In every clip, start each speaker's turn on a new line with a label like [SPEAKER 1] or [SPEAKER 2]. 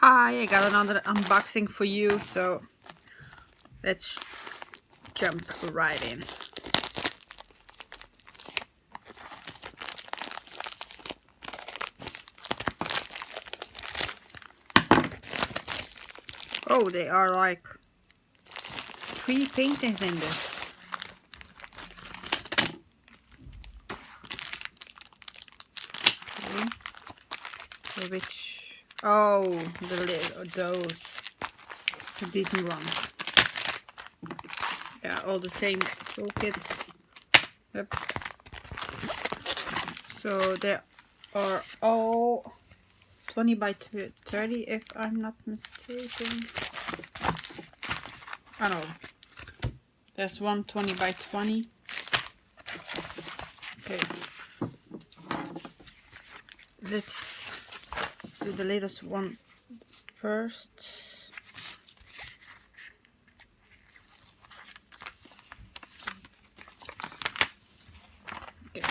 [SPEAKER 1] Hi, I got another unboxing for you, so let's jump right in. Oh, they are like 3 paintings in this. Okay. So which? Oh, those. The Disney ones. Yeah, all the same toolkits. Yep. So they are all 20 by 30, if I'm not mistaken. I don't know. There's one 20 by 20. Okay. Let's do the latest one first. Okay.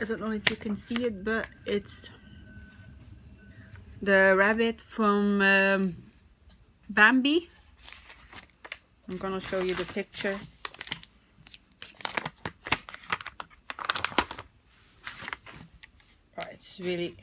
[SPEAKER 1] I don't know if you can see it, but it's the rabbit from Bambi. I'm gonna show you the picture. Oh, it's really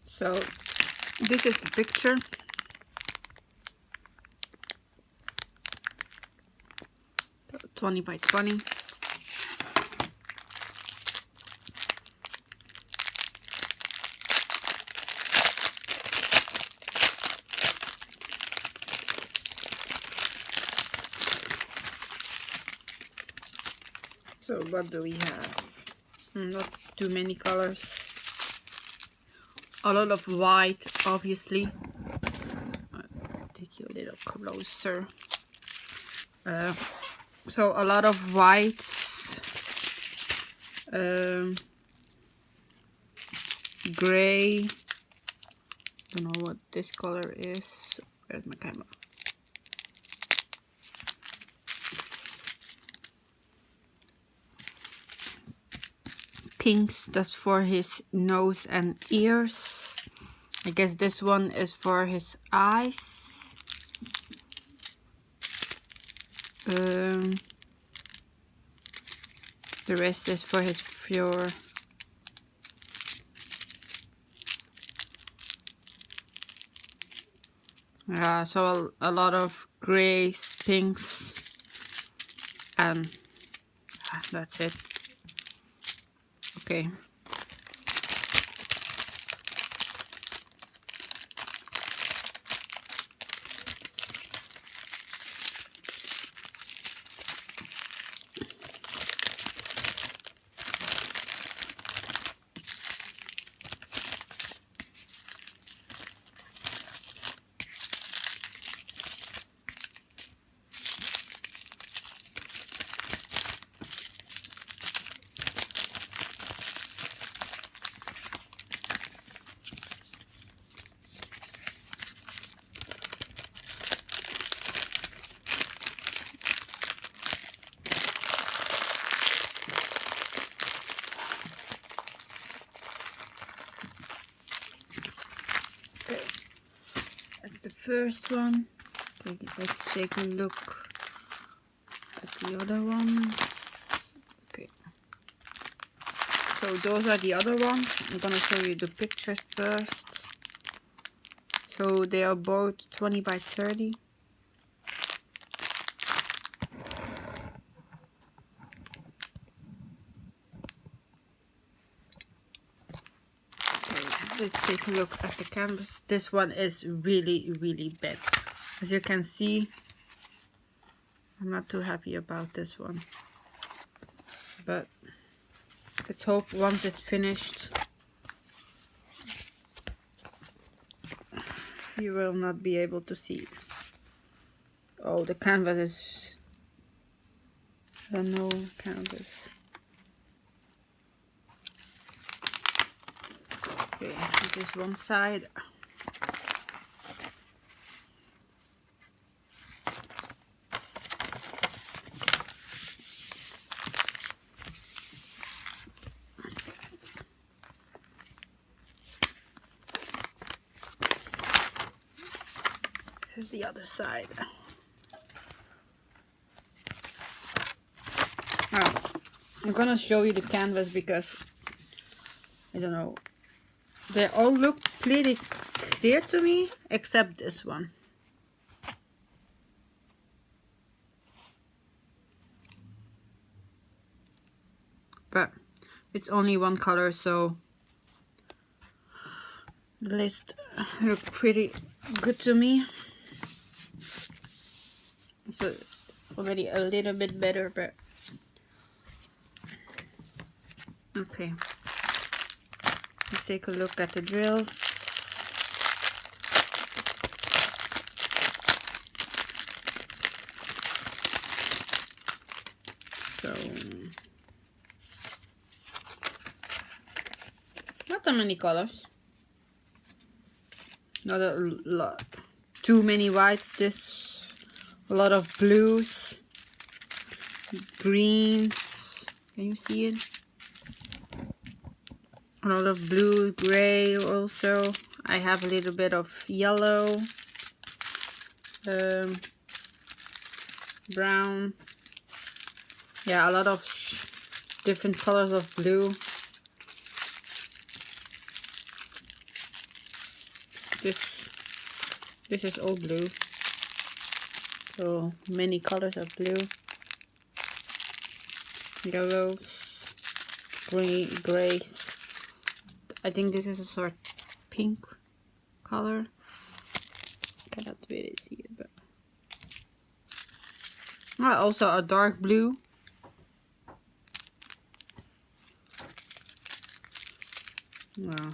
[SPEAKER 1] so this is the picture. So 20 by 20. So what do we have? Not too many colors. A lot of white, obviously. I'll take you a little closer. So a lot of whites, gray. Don't know what this color is. Where's my camera? Pinks, that's for his nose and ears. I guess this one is for his eyes. The rest is for his fur. Yeah, so a lot of grays, pinks, and that's it. Okay. That's the first one. Okay, let's take a look at the other ones. Okay. So those are the other ones. I'm gonna show you the pictures first. So they are both 20 by 30. Let's take a look at the canvas. This one is really bad. As you can see, I'm not too happy about this one, but let's hope once it's finished you will not be able to see it. Oh, the canvas is no canvas. Okay, this is one side. This is the other side. Now, I'm gonna show you the canvas because I don't know. They all look pretty clear to me, except this one. But it's only one color, so the list look pretty good to me. It's already a little bit better, but okay. Let's take a look at the drills. So, not that many colors. Not a lot. Too many whites. This, a lot of blues, greens. Can you see it? A lot of blue, gray also. I have a little bit of yellow, brown. Yeah, a lot of different colors of blue. This is all blue. So many colors of blue. Yellow, grays. I think this is a sort of pink color. Cannot really see it, but also a dark blue. Wow.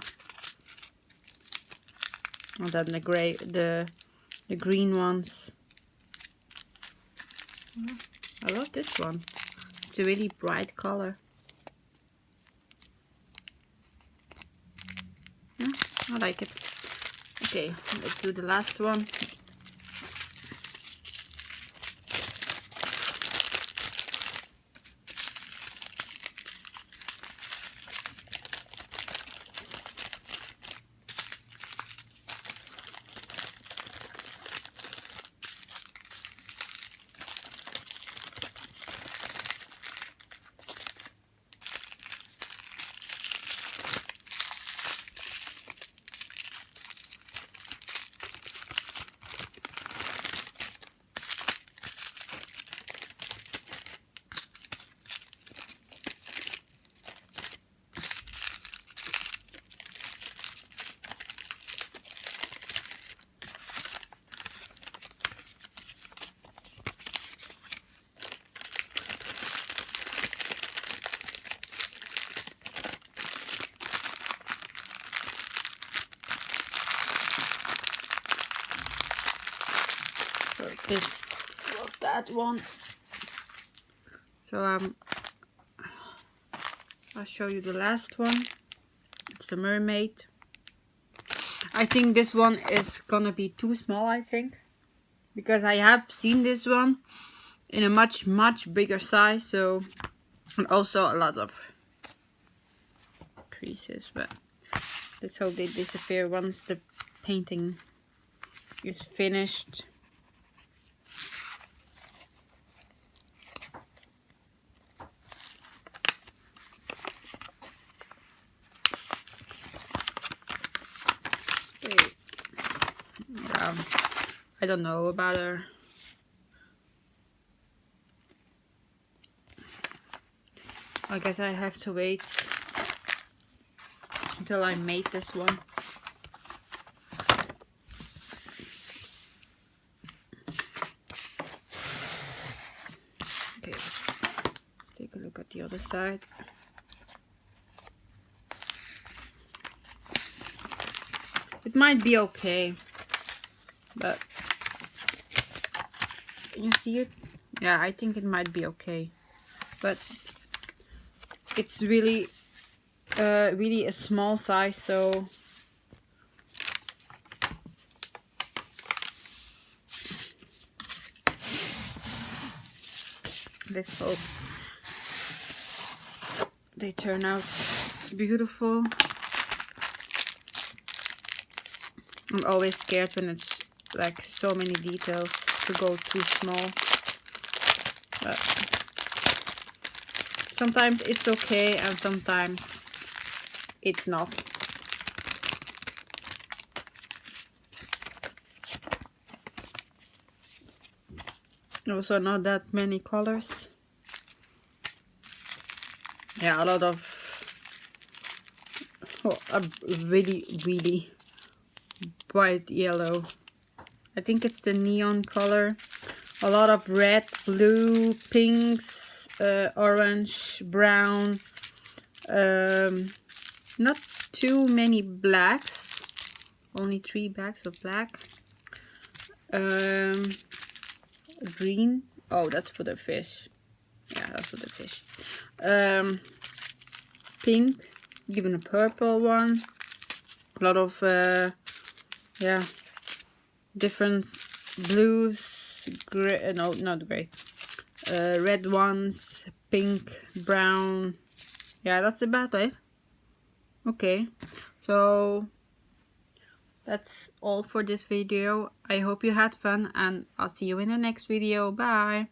[SPEAKER 1] And then the gray, the green ones. I love this one. It's a really bright color. Yeah, I like it. Okay, let's do the last one. So this was that one. So I'll show you the last one. It's the mermaid. I think this one is gonna be too small, I think, because I have seen this one in a much bigger size. So, and also a lot of creases, but let's hope they disappear once the painting is finished. Okay. I don't know about her. I guess I have to wait until I made this one. Okay, let's take a look at the other side. It might be okay, but can you see it? Yeah, I think it might be okay, but it's really really a small size, so let's hope they turn out beautiful. I'm always scared when it's like so many details to go too small. But sometimes it's okay and sometimes it's not. Also not that many colors. Yeah, a lot of a really bright yellow. I think it's the neon color. A lot of red, blue, pinks, orange, brown. Not too many blacks. Only 3 bags of black. Green. Oh, that's for the fish. Yeah, that's for the fish. Pink. Even a purple one. A lot of yeah, different blues, gray, no, not gray, red ones, pink, brown. Yeah, that's about it. Okay, so that's all for this video. I hope you had fun and I'll see you in the next video. Bye.